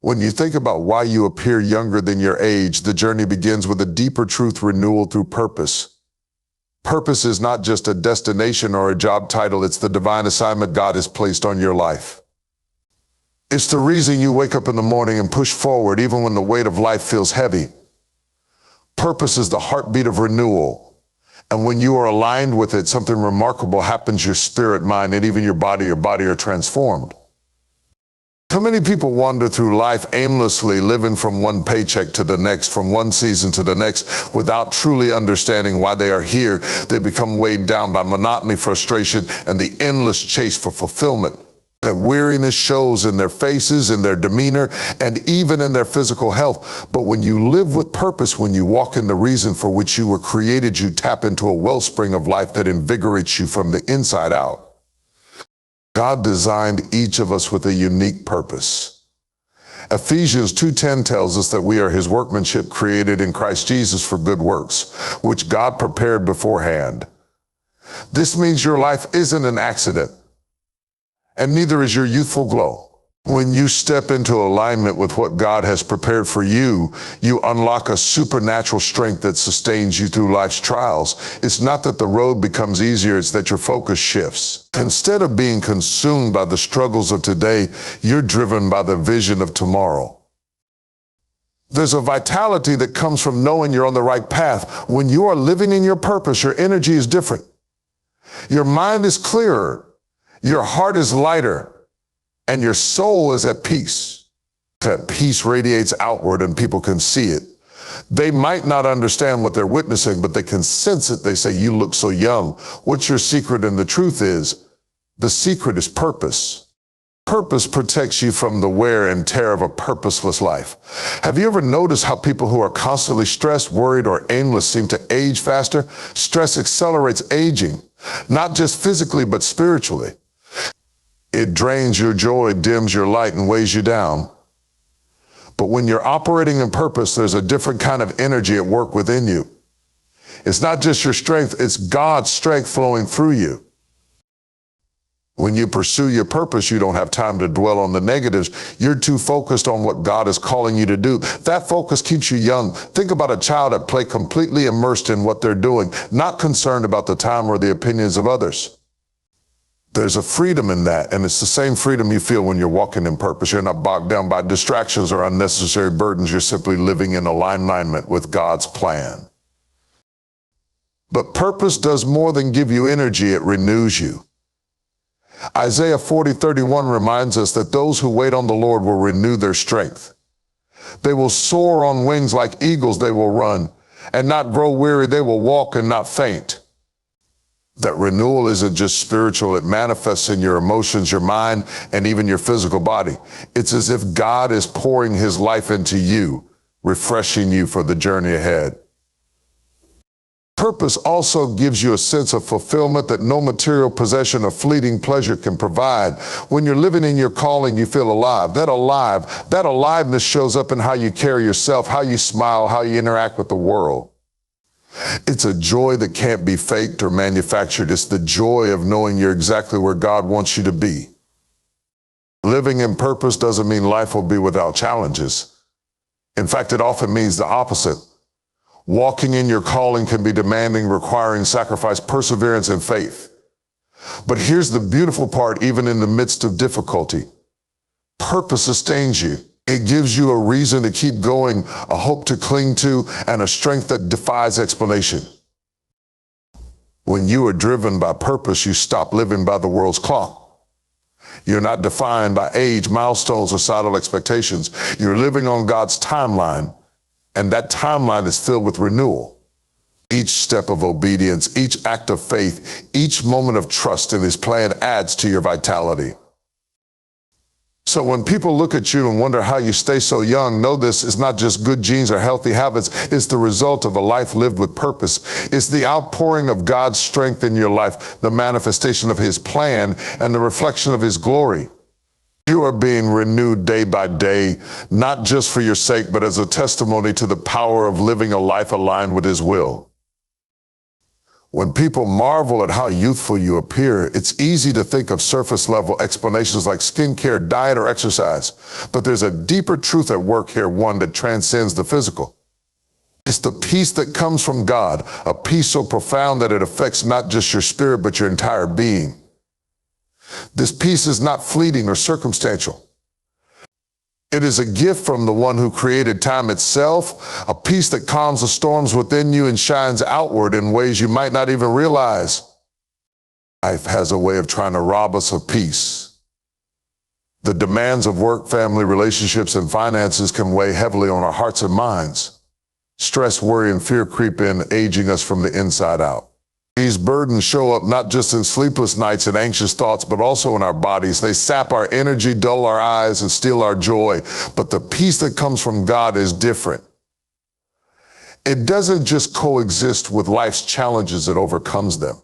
When you think about why you appear younger than your age, the journey begins with a deeper truth: renewal through purpose. Purpose is not just a destination or a job title, it's the divine assignment God has placed on your life. It's the reason you wake up in the morning and push forward even when the weight of life feels heavy. Purpose is the heartbeat of renewal. And when you are aligned with it, something remarkable happens. Your spirit, mind, and even your body are transformed. How many people wander through life aimlessly, living from one paycheck to the next, from one season to the next, without truly understanding why they are here? They become weighed down by monotony, frustration, and the endless chase for fulfillment. That weariness shows in their faces, in their demeanor, and even in their physical health. But when you live with purpose, when you walk in the reason for which you were created, you tap into a wellspring of life that invigorates you from the inside out. God designed each of us with a unique purpose. Ephesians 2:10 tells us that we are his workmanship, created in Christ Jesus for good works, which God prepared beforehand. This means your life isn't an accident, and neither is your youthful glow. When you step into alignment with what God has prepared for you, you unlock a supernatural strength that sustains you through life's trials. It's not that the road becomes easier, it's that your focus shifts. Instead of being consumed by the struggles of today, you're driven by the vision of tomorrow. There's a vitality that comes from knowing you're on the right path. When you are living in your purpose, your energy is different. Your mind is clearer. Your heart is lighter. And your soul is at peace. That peace radiates outward and people can see it. They might not understand what they're witnessing, but they can sense it. They say, "You look so young. What's your secret?" And the truth is, the secret is purpose. Purpose protects you from the wear and tear of a purposeless life. Have you ever noticed how people who are constantly stressed, worried, or aimless seem to age faster? Stress accelerates aging, not just physically, but spiritually. It drains your joy, dims your light, and weighs you down. But when you're operating in purpose, there's a different kind of energy at work within you. It's not just your strength, it's God's strength flowing through you. When you pursue your purpose, you don't have time to dwell on the negatives. You're too focused on what God is calling you to do. That focus keeps you young. Think about a child at play, completely immersed in what they're doing, not concerned about the time or the opinions of others. There's a freedom in that, and it's the same freedom you feel when you're walking in purpose. You're not bogged down by distractions or unnecessary burdens. You're simply living in alignment with God's plan. But purpose does more than give you energy, it renews you. Isaiah 40:31 reminds us that those who wait on the Lord will renew their strength. They will soar on wings like eagles. They will run and not grow weary. They will walk and not faint. That renewal isn't just spiritual. It manifests in your emotions, your mind, and even your physical body. It's as if God is pouring his life into you, refreshing you for the journey ahead. Purpose also gives you a sense of fulfillment that no material possession or fleeting pleasure can provide. When you're living in your calling, you feel alive. That aliveness shows up in how you carry yourself, how you smile, how you interact with the world. It's a joy that can't be faked or manufactured. It's the joy of knowing you're exactly where God wants you to be. Living in purpose doesn't mean life will be without challenges. In fact, it often means the opposite. Walking in your calling can be demanding, requiring sacrifice, perseverance, and faith. But here's the beautiful part, even in the midst of difficulty. Purpose sustains you. It gives you a reason to keep going, a hope to cling to, and a strength that defies explanation. When you are driven by purpose, you stop living by the world's clock. You're not defined by age, milestones, or societal expectations. You're living on God's timeline, and that timeline is filled with renewal. Each step of obedience, each act of faith, each moment of trust in his plan adds to your vitality. So when people look at you and wonder how you stay so young, know this is not just good genes or healthy habits. It's the result of a life lived with purpose. It's the outpouring of God's strength in your life, the manifestation of his plan, and the reflection of his glory. You are being renewed day by day, not just for your sake, but as a testimony to the power of living a life aligned with his will. When people marvel at how youthful you appear, it's easy to think of surface level explanations like skincare, diet, or exercise. But there's a deeper truth at work here, one that transcends the physical. It's the peace that comes from God, a peace so profound that it affects not just your spirit, but your entire being. This peace is not fleeting or circumstantial. It is a gift from the one who created time itself, a peace that calms the storms within you and shines outward in ways you might not even realize. Life has a way of trying to rob us of peace. The demands of work, family, relationships, and finances can weigh heavily on our hearts and minds. Stress, worry, and fear creep in, aging us from the inside out. These burdens show up not just in sleepless nights and anxious thoughts, but also in our bodies. They sap our energy, dull our eyes, and steal our joy. But the peace that comes from God is different. It doesn't just coexist with life's challenges, it overcomes them.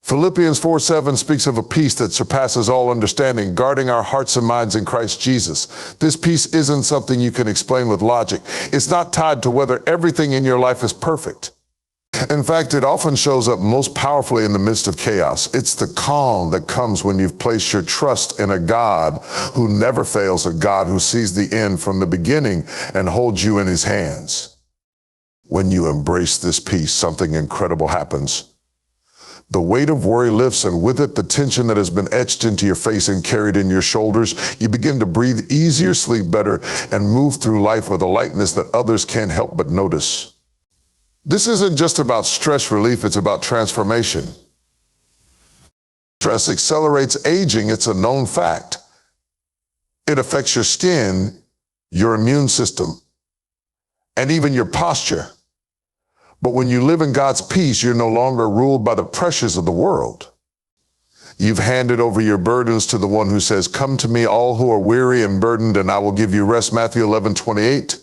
Philippians 4:7 speaks of a peace that surpasses all understanding, guarding our hearts and minds in Christ Jesus. This peace isn't something you can explain with logic. It's not tied to whether everything in your life is perfect. In fact, it often shows up most powerfully in the midst of chaos. It's the calm that comes when you've placed your trust in a God who never fails, a God who sees the end from the beginning and holds you in his hands. When you embrace this peace, something incredible happens. The weight of worry lifts, and with it, the tension that has been etched into your face and carried in your shoulders. You begin to breathe easier, sleep better, and move through life with a lightness that others can't help but notice. This isn't just about stress relief, it's about transformation. Stress accelerates aging, it's a known fact. It affects your skin, your immune system, and even your posture. But when you live in God's peace, you're no longer ruled by the pressures of the world. You've handed over your burdens to the one who says, "Come to me, all who are weary and burdened, and I will give you rest." Matthew 11:28.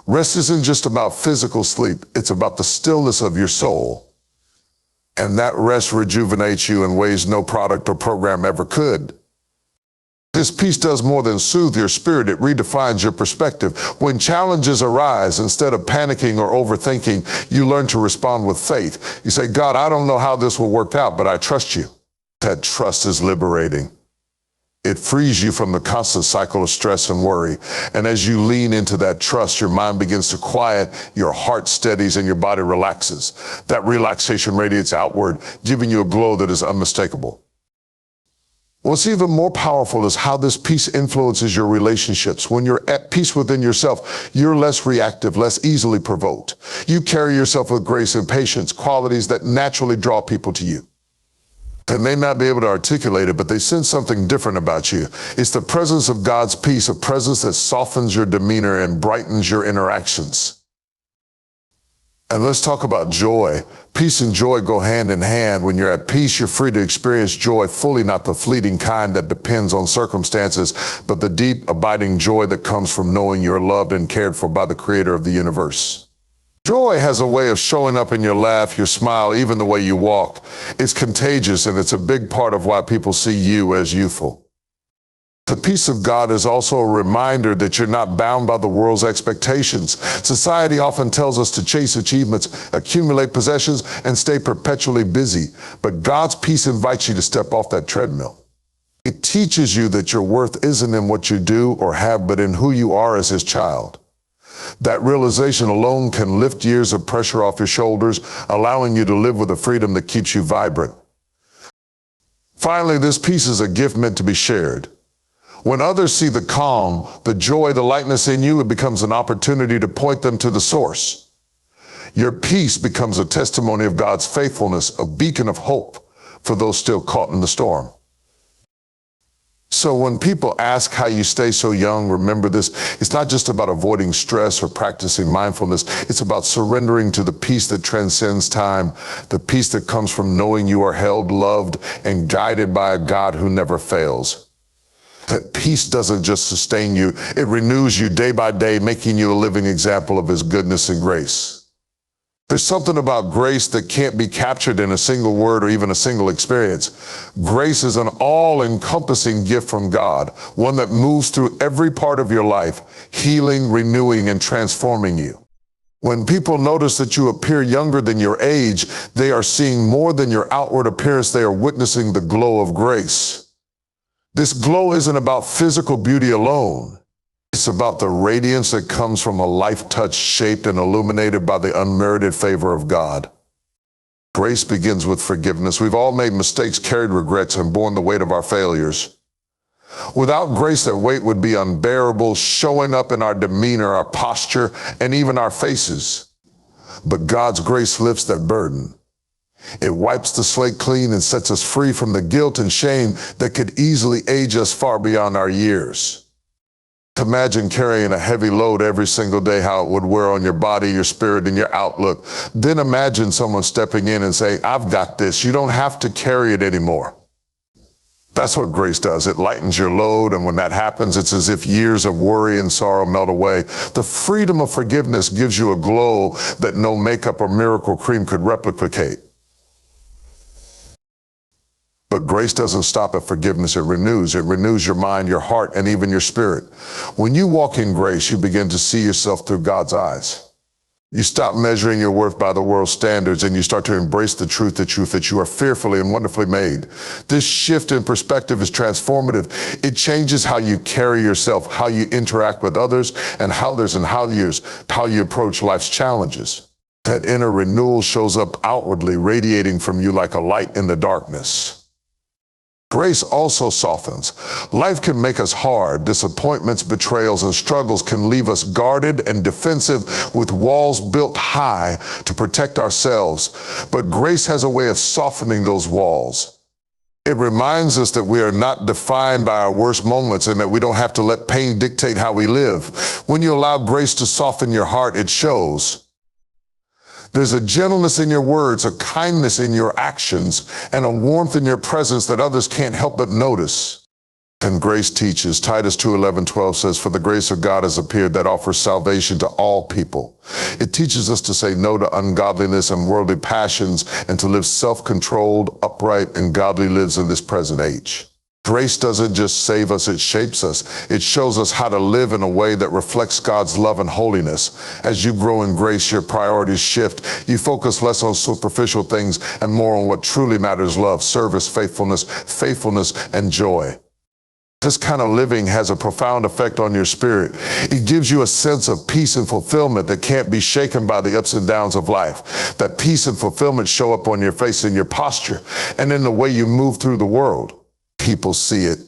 Rest isn't just about physical sleep, it's about the stillness of your soul. And that rest rejuvenates you in ways no product or program ever could. This peace does more than soothe your spirit, it redefines your perspective. When challenges arise, instead of panicking or overthinking, you learn to respond with faith. You say, "God, I don't know how this will work out, but I trust you." That trust is liberating. It frees you from the constant cycle of stress and worry. And as you lean into that trust, your mind begins to quiet, your heart steadies, and your body relaxes. That relaxation radiates outward, giving you a glow that is unmistakable. What's even more powerful is how this peace influences your relationships. When you're at peace within yourself, you're less reactive, less easily provoked. You carry yourself with grace and patience, qualities that naturally draw people to you. They may not be able to articulate it, but they sense something different about you. It's the presence of God's peace, a presence that softens your demeanor and brightens your interactions. And let's talk about joy. Peace and joy go hand in hand. When you're at peace, you're free to experience joy fully, not the fleeting kind that depends on circumstances, but the deep, abiding joy that comes from knowing you're loved and cared for by the Creator of the universe. Joy has a way of showing up in your laugh, your smile, even the way you walk. It's contagious, and it's a big part of why people see you as youthful. The peace of God is also a reminder that you're not bound by the world's expectations. Society often tells us to chase achievements, accumulate possessions, and stay perpetually busy. But God's peace invites you to step off that treadmill. It teaches you that your worth isn't in what you do or have, but in who you are as His child. That realization alone can lift years of pressure off your shoulders, allowing you to live with a freedom that keeps you vibrant. Finally, this peace is a gift meant to be shared. When others see the calm, the joy, the lightness in you, it becomes an opportunity to point them to the source. Your peace becomes a testimony of God's faithfulness, a beacon of hope for those still caught in the storm. So when people ask how you stay so young, remember this, it's not just about avoiding stress or practicing mindfulness. It's about surrendering to the peace that transcends time, the peace that comes from knowing you are held, loved, and guided by a God who never fails. That peace doesn't just sustain you, it renews you day by day, making you a living example of His goodness and grace. There's something about grace that can't be captured in a single word or even a single experience. Grace is an all-encompassing gift from God, one that moves through every part of your life, healing, renewing, and transforming you. When people notice that you appear younger than your age, they are seeing more than your outward appearance. They are witnessing the glow of grace. This glow isn't about physical beauty alone. It's about the radiance that comes from a life touched, shaped, and illuminated by the unmerited favor of God. Grace begins with forgiveness. We've all made mistakes, carried regrets, and borne the weight of our failures. Without grace, that weight would be unbearable, showing up in our demeanor, our posture, and even our faces. But God's grace lifts that burden. It wipes the slate clean and sets us free from the guilt and shame that could easily age us far beyond our years. Imagine carrying a heavy load every single day, how it would wear on your body, your spirit, and your outlook. Then imagine someone stepping in and saying, "I've got this. You don't have to carry it anymore." That's what grace does. It lightens your load, and when that happens, it's as if years of worry and sorrow melt away. The freedom of forgiveness gives you a glow that no makeup or miracle cream could replicate. But grace doesn't stop at forgiveness. It renews. It renews your mind, your heart, and even your spirit. When you walk in grace, you begin to see yourself through God's eyes. You stop measuring your worth by the world's standards, and you start to embrace the truth that you are fearfully and wonderfully made. This shift in perspective is transformative. It changes how you carry yourself, how you interact with others, and how you approach life's challenges. That inner renewal shows up outwardly, radiating from you like a light in the darkness. Grace also softens. Life can make us hard. Disappointments, betrayals, and struggles can leave us guarded and defensive with walls built high to protect ourselves. But grace has a way of softening those walls. It reminds us that we are not defined by our worst moments and that we don't have to let pain dictate how we live. When you allow grace to soften your heart, it shows. There's a gentleness in your words, a kindness in your actions, and a warmth in your presence that others can't help but notice. And grace teaches. Titus 2:11-12 says, "For the grace of God has appeared that offers salvation to all people." It teaches us to say no to ungodliness and worldly passions and to live self-controlled, upright, and godly lives in this present age. Grace doesn't just save us, it shapes us. It shows us how to live in a way that reflects God's love and holiness. As you grow in grace, your priorities shift. You focus less on superficial things and more on what truly matters: love, service, faithfulness, and joy. This kind of living has a profound effect on your spirit. It gives you a sense of peace and fulfillment that can't be shaken by the ups and downs of life. That peace and fulfillment show up on your face, in your posture, and in the way you move through the world. People see it,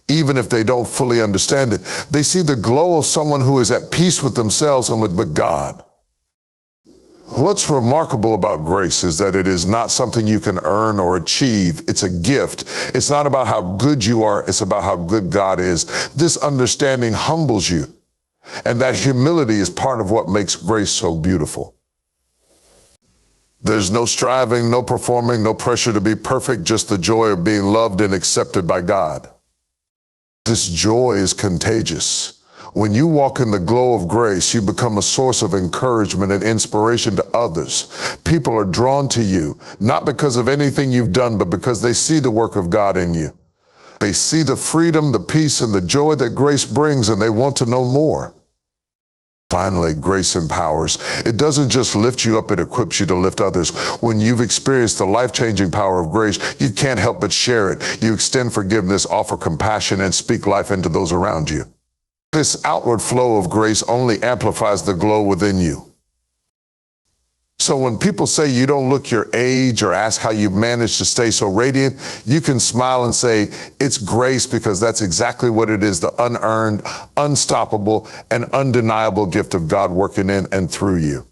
even if they don't fully understand it. They see the glow of someone who is at peace with themselves and with God. What's remarkable about grace is that it is not something you can earn or achieve. It's a gift. It's not about how good you are. It's about how good God is. This understanding humbles you, and that humility is part of what makes grace so beautiful. There's no striving, no performing, no pressure to be perfect, just the joy of being loved and accepted by God. This joy is contagious. When you walk in the glow of grace, you become a source of encouragement and inspiration to others. People are drawn to you, not because of anything you've done, but because they see the work of God in you. They see the freedom, the peace, and the joy that grace brings, and they want to know more. Finally, grace empowers. It doesn't just lift you up, it equips you to lift others. When you've experienced the life-changing power of grace, you can't help but share it. You extend forgiveness, offer compassion, and speak life into those around you. This outward flow of grace only amplifies the glow within you. So when people say you don't look your age or ask how you managed to stay so radiant, you can smile and say, it's grace, because that's exactly what it is: the unearned, unstoppable, and undeniable gift of God working in and through you.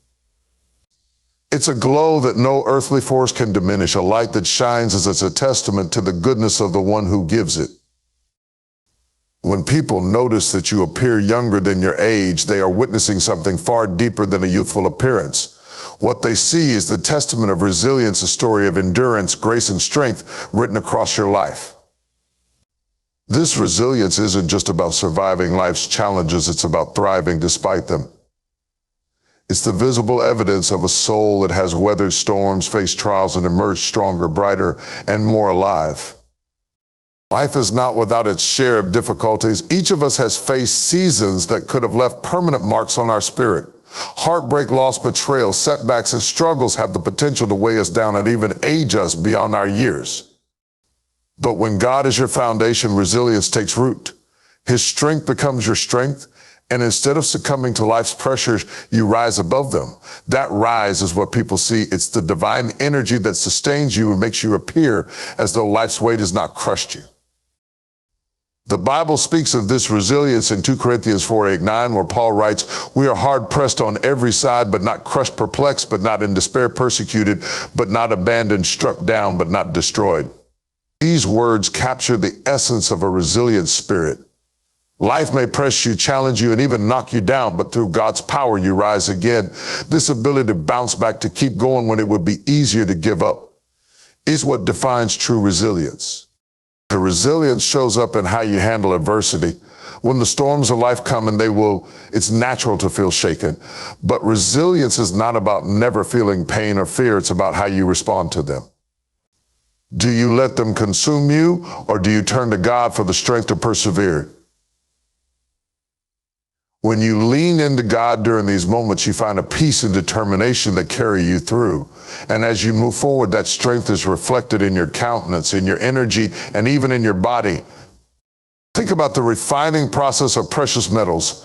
It's a glow that no earthly force can diminish, a light that shines as it's a testament to the goodness of the one who gives it. When people notice that you appear younger than your age, they are witnessing something far deeper than a youthful appearance. What they see is the testament of resilience, a story of endurance, grace, and strength written across your life. This resilience isn't just about surviving life's challenges, it's about thriving despite them. It's the visible evidence of a soul that has weathered storms, faced trials, and emerged stronger, brighter, and more alive. Life is not without its share of difficulties. Each of us has faced seasons that could have left permanent marks on our spirit. Heartbreak, loss, betrayal, setbacks, and struggles have the potential to weigh us down and even age us beyond our years. But when God is your foundation, resilience takes root. His strength becomes your strength, and instead of succumbing to life's pressures, you rise above them. That rise is what people see. It's the divine energy that sustains you and makes you appear as though life's weight has not crushed you. The Bible speaks of this resilience in 2 Corinthians 4:8-9, where Paul writes, "We are hard pressed on every side, but not crushed, perplexed, but not in despair, persecuted, but not abandoned, struck down, but not destroyed." These words capture the essence of a resilient spirit. Life may press you, challenge you, and even knock you down, but through God's power, you rise again. This ability to bounce back, to keep going when it would be easier to give up, is what defines true resilience. The resilience shows up in how you handle adversity. When the storms of life come, and it's natural to feel shaken. But resilience is not about never feeling pain or fear. It's about how you respond to them. Do you let them consume you, or do you turn to God for the strength to persevere? When you lean into God during these moments, you find a peace and determination that carry you through. And as you move forward, that strength is reflected in your countenance, in your energy, and even in your body. Think about the refining process of precious metals.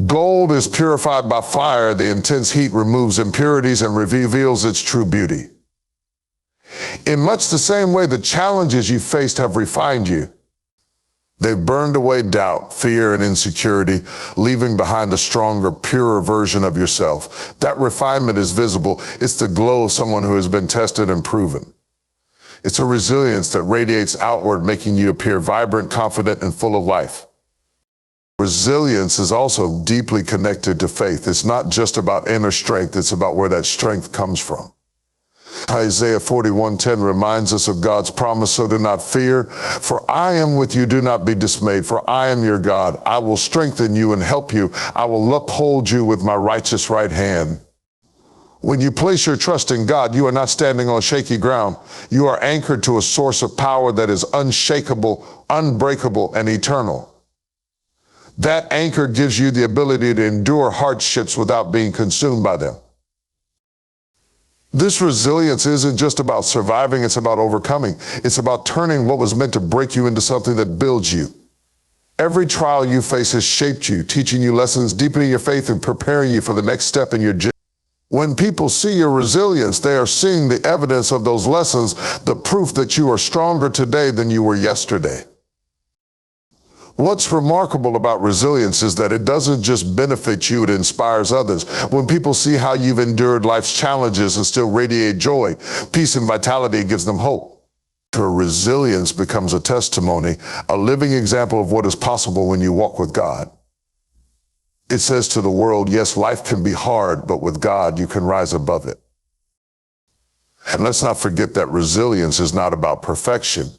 Gold is purified by fire. The intense heat removes impurities and reveals its true beauty. In much the same way, the challenges you faced have refined you. They've burned away doubt, fear, and insecurity, leaving behind a stronger, purer version of yourself. That refinement is visible. It's the glow of someone who has been tested and proven. It's a resilience that radiates outward, making you appear vibrant, confident, and full of life. Resilience is also deeply connected to faith. It's not just about inner strength. It's about where that strength comes from. Isaiah 41:10 reminds us of God's promise, "So do not fear, for I am with you. Do not be dismayed, for I am your God. I will strengthen you and help you. I will uphold you with my righteous right hand." When you place your trust in God, you are not standing on shaky ground. You are anchored to a source of power that is unshakable, unbreakable, and eternal. That anchor gives you the ability to endure hardships without being consumed by them. This resilience isn't just about surviving, it's about overcoming. It's about turning what was meant to break you into something that builds you. Every trial you face has shaped you, teaching you lessons, deepening your faith, and preparing you for the next step in your journey. When people see your resilience, they are seeing the evidence of those lessons, the proof that you are stronger today than you were yesterday. What's remarkable about resilience is that it doesn't just benefit you, it inspires others. When people see how you've endured life's challenges and still radiate joy, peace, and vitality, it gives them hope. Your resilience becomes a testimony, a living example of what is possible when you walk with God. It says to the world, yes, life can be hard, but with God, you can rise above it. And let's not forget that resilience is not about perfection.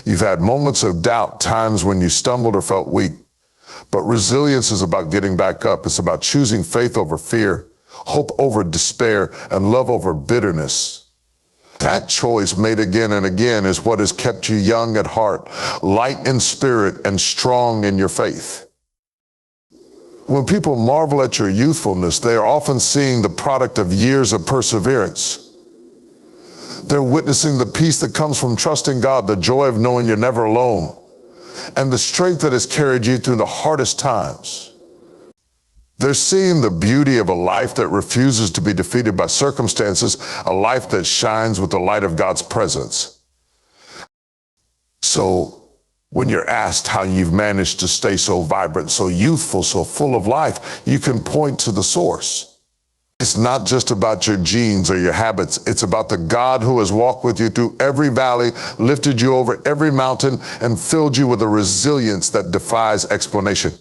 You've had moments of doubt, times when you stumbled or felt weak. But resilience is about getting back up. It's about choosing faith over fear, hope over despair, and love over bitterness. That choice made again and again is what has kept you young at heart, light in spirit, and strong in your faith. When people marvel at your youthfulness, they are often seeing the product of years of perseverance. They're witnessing the peace that comes from trusting God, the joy of knowing you're never alone, and the strength that has carried you through the hardest times. They're seeing the beauty of a life that refuses to be defeated by circumstances, a life that shines with the light of God's presence. So when you're asked how you've managed to stay so vibrant, so youthful, so full of life, you can point to the source. It's not just about your genes or your habits. It's about the God who has walked with you through every valley, lifted you over every mountain, and filled you with a resilience that defies explanation.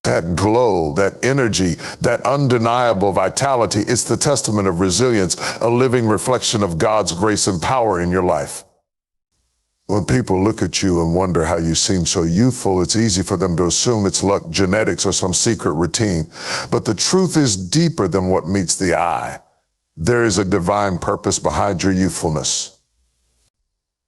That glow, that energy, that undeniable vitality, it's the testament of resilience, a living reflection of God's grace and power in your life. When people look at you and wonder how you seem so youthful, it's easy for them to assume it's luck, genetics, or some secret routine. But the truth is deeper than what meets the eye. There is a divine purpose behind your youthfulness.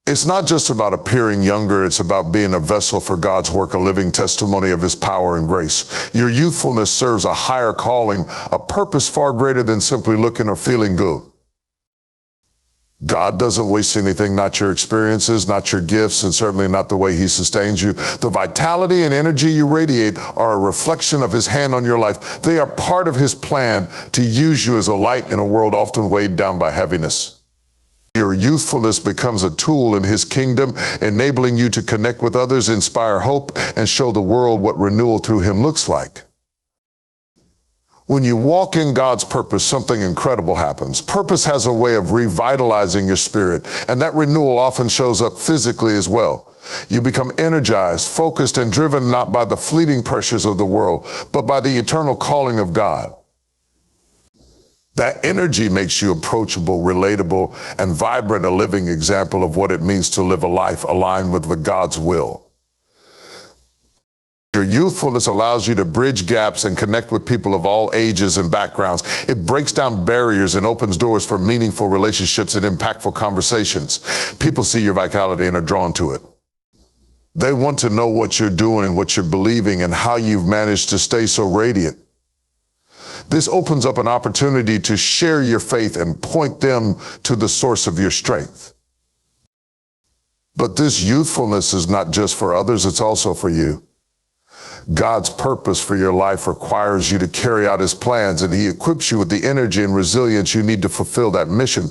It's not just about appearing younger, it's about being a vessel for God's work, a living testimony of his power and grace. Your youthfulness serves a higher calling, a purpose far greater than simply looking or feeling good. God doesn't waste anything, not your experiences, not your gifts, and certainly not the way he sustains you. The vitality and energy you radiate are a reflection of his hand on your life. They are part of his plan to use you as a light in a world often weighed down by heaviness. Your youthfulness becomes a tool in his kingdom, enabling you to connect with others, inspire hope, and show the world what renewal through him looks like. When you walk in God's purpose, something incredible happens. Purpose has a way of revitalizing your spirit, and that renewal often shows up physically as well. You become energized, focused, and driven not by the fleeting pressures of the world, but by the eternal calling of God. That energy makes you approachable, relatable, and vibrant, a living example of what it means to live a life aligned with God's will. Your youthfulness allows you to bridge gaps and connect with people of all ages and backgrounds. It breaks down barriers and opens doors for meaningful relationships and impactful conversations. People see your vitality and are drawn to it. They want to know what you're doing, what you're believing, and how you've managed to stay so radiant. This opens up an opportunity to share your faith and point them to the source of your strength. But this youthfulness is not just for others, it's also for you. God's purpose for your life requires you to carry out his plans, and he equips you with the energy and resilience you need to fulfill that mission.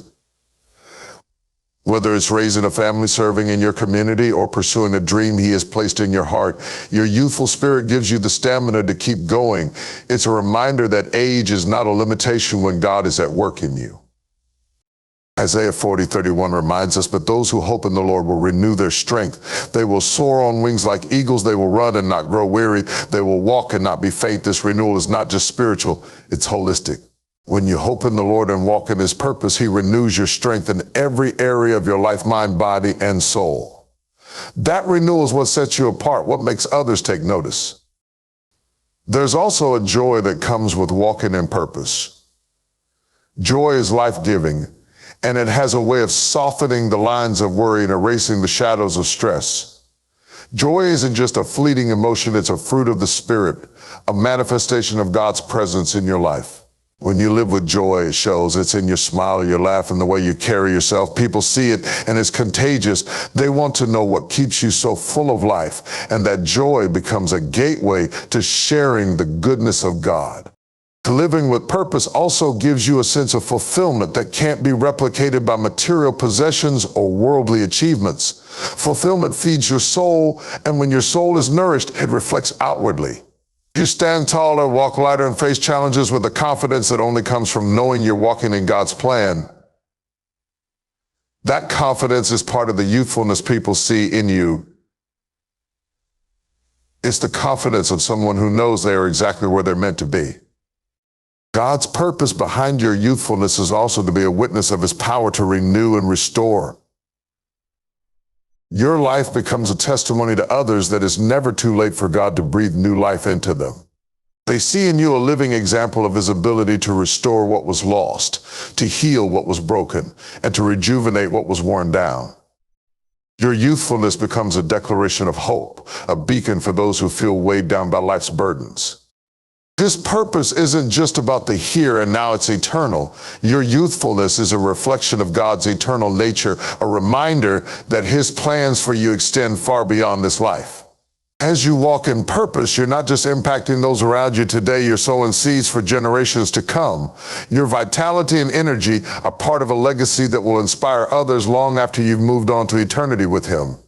Whether it's raising a family, serving in your community, or pursuing a dream he has placed in your heart, your youthful spirit gives you the stamina to keep going. It's a reminder that age is not a limitation when God is at work in you. Isaiah 40:31 reminds us, but those who hope in the Lord will renew their strength. They will soar on wings like eagles. They will run and not grow weary. They will walk and not be faint. This renewal is not just spiritual, it's holistic. When you hope in the Lord and walk in his purpose, he renews your strength in every area of your life, mind, body, and soul. That renewal is what sets you apart, what makes others take notice. There's also a joy that comes with walking in purpose. Joy is life-giving, and it has a way of softening the lines of worry and erasing the shadows of stress. Joy isn't just a fleeting emotion, it's a fruit of the Spirit, a manifestation of God's presence in your life. When you live with joy, it shows. It's in your smile, your laugh, and the way you carry yourself. People see it, and it's contagious. They want to know what keeps you so full of life, and that joy becomes a gateway to sharing the goodness of God. Living with purpose also gives you a sense of fulfillment that can't be replicated by material possessions or worldly achievements. Fulfillment feeds your soul, and when your soul is nourished, it reflects outwardly. You stand taller, walk lighter, and face challenges with a confidence that only comes from knowing you're walking in God's plan. That confidence is part of the youthfulness people see in you. It's the confidence of someone who knows they are exactly where they're meant to be. God's purpose behind your youthfulness is also to be a witness of his power to renew and restore. Your life becomes a testimony to others that it's never too late for God to breathe new life into them. They see in you a living example of his ability to restore what was lost, to heal what was broken, and to rejuvenate what was worn down. Your youthfulness becomes a declaration of hope, a beacon for those who feel weighed down by life's burdens. This purpose isn't just about the here and now, it's eternal. Your youthfulness is a reflection of God's eternal nature, a reminder that his plans for you extend far beyond this life. As you walk in purpose, you're not just impacting those around you today, you're sowing seeds for generations to come. Your vitality and energy are part of a legacy that will inspire others long after you've moved on to eternity with him.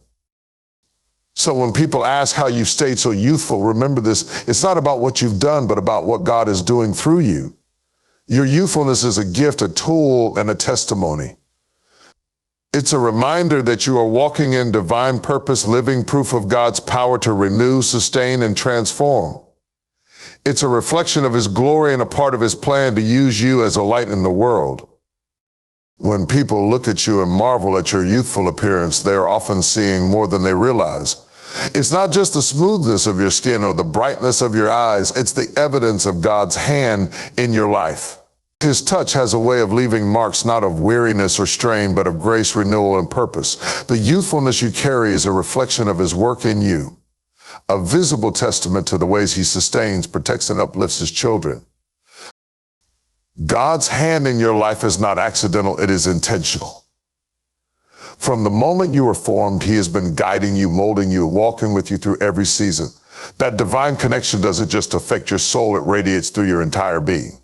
So when people ask how you've stayed so youthful, remember this, it's not about what you've done, but about what God is doing through you. Your youthfulness is a gift, a tool, and a testimony. It's a reminder that you are walking in divine purpose, living proof of God's power to renew, sustain, and transform. It's a reflection of his glory and a part of his plan to use you as a light in the world. When people look at you and marvel at your youthful appearance, they are often seeing more than they realize. It's not just the smoothness of your skin or the brightness of your eyes. It's the evidence of God's hand in your life. His touch has a way of leaving marks not of weariness or strain, but of grace, renewal, and purpose. The youthfulness you carry is a reflection of his work in you, a visible testament to the ways he sustains, protects, and uplifts his children. God's hand in your life is not accidental, it is intentional. From the moment you were formed, he has been guiding you, molding you, walking with you through every season. That divine connection doesn't just affect your soul, it radiates through your entire being.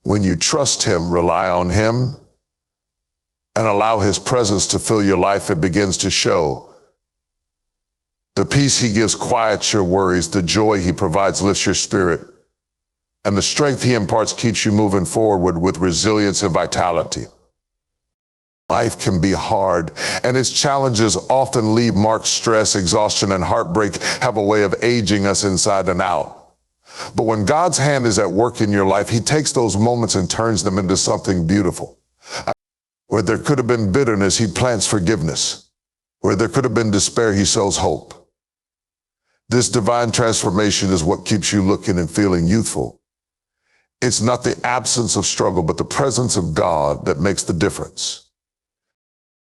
When you trust him, rely on him, and allow his presence to fill your life, it begins to show. The peace he gives quiets your worries, the joy he provides lifts your spirit, and the strength he imparts keeps you moving forward with resilience and vitality. Life can be hard, and its challenges often leave marks. Stress, exhaustion, and heartbreak have a way of aging us inside and out. But when God's hand is at work in your life, he takes those moments and turns them into something beautiful. Where there could have been bitterness, he plants forgiveness. Where there could have been despair, he sows hope. This divine transformation is what keeps you looking and feeling youthful. It's not the absence of struggle, but the presence of God that makes the difference.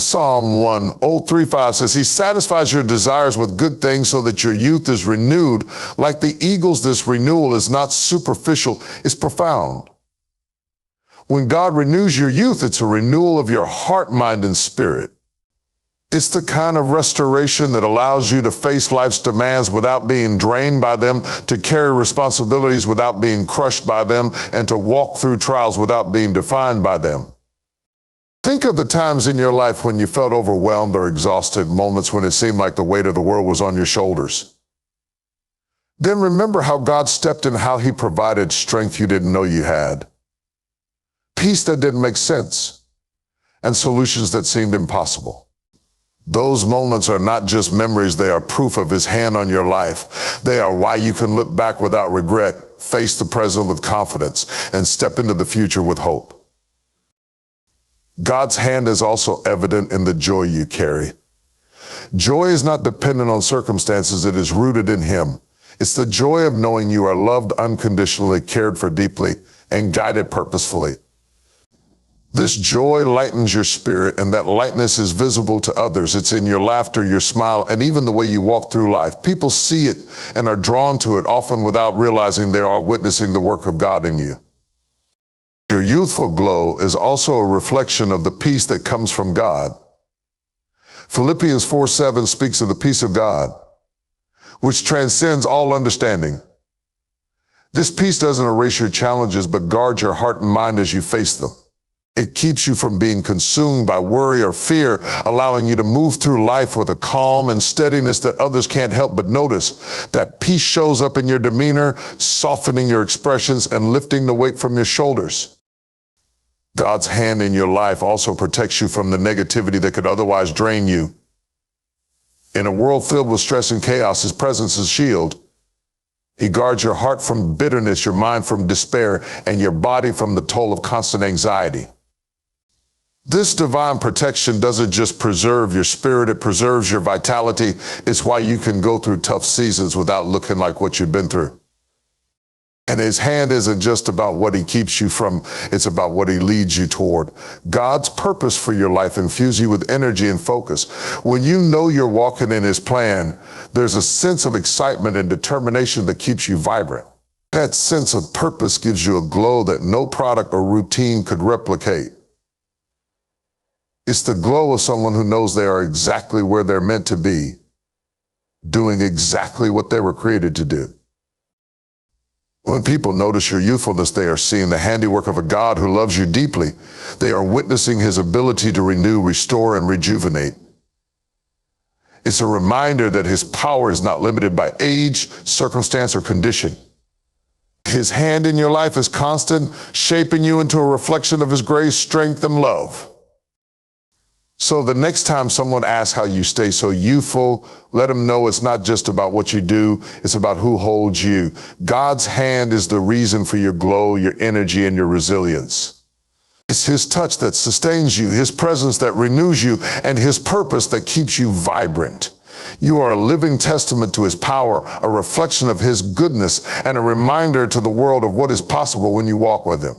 Psalm 1:035 says, he satisfies your desires with good things so that your youth is renewed. Like the eagles, this renewal is not superficial, it's profound. When God renews your youth, it's a renewal of your heart, mind, and spirit. It's the kind of restoration that allows you to face life's demands without being drained by them, to carry responsibilities without being crushed by them, and to walk through trials without being defined by them. Think of the times in your life when you felt overwhelmed or exhausted, moments when it seemed like the weight of the world was on your shoulders. Then remember how God stepped in, how he provided strength you didn't know you had, peace that didn't make sense, and solutions that seemed impossible. Those moments are not just memories, they are proof of his hand on your life. They are why you can look back without regret, face the present with confidence, and step into the future with hope. God's hand is also evident in the joy you carry. Joy is not dependent on circumstances, it is rooted in him. It's the joy of knowing you are loved unconditionally, cared for deeply, and guided purposefully. This joy lightens your spirit, and that lightness is visible to others. It's in your laughter, your smile, and even the way you walk through life. People see it and are drawn to it, often without realizing they are witnessing the work of God in you. Your youthful glow is also a reflection of the peace that comes from God. Philippians 4:7 speaks of the peace of God, which transcends all understanding. This peace doesn't erase your challenges, but guards your heart and mind as you face them. It keeps you from being consumed by worry or fear, allowing you to move through life with a calm and steadiness that others can't help but notice. That peace shows up in your demeanor, softening your expressions and lifting the weight from your shoulders. God's hand in your life also protects you from the negativity that could otherwise drain you. In a world filled with stress and chaos, his presence is a shield. He guards your heart from bitterness, your mind from despair, and your body from the toll of constant anxiety. This divine protection doesn't just preserve your spirit, it preserves your vitality. It's why you can go through tough seasons without looking like what you've been through. And his hand isn't just about what he keeps you from, it's about what he leads you toward. God's purpose for your life infuses you with energy and focus. When you know you're walking in his plan, there's a sense of excitement and determination that keeps you vibrant. That sense of purpose gives you a glow that no product or routine could replicate. It's the glow of someone who knows they are exactly where they're meant to be, doing exactly what they were created to do. When people notice your youthfulness, they are seeing the handiwork of a God who loves you deeply. They are witnessing his ability to renew, restore, and rejuvenate. It's a reminder that his power is not limited by age, circumstance, or condition. His hand in your life is constant, shaping you into a reflection of his grace, strength, and love. So the next time someone asks how you stay so youthful, let them know it's not just about what you do, it's about who holds you. God's hand is the reason for your glow, your energy, and your resilience. It's his touch that sustains you, his presence that renews you, and his purpose that keeps you vibrant. You are a living testament to his power, a reflection of his goodness, and a reminder to the world of what is possible when you walk with him.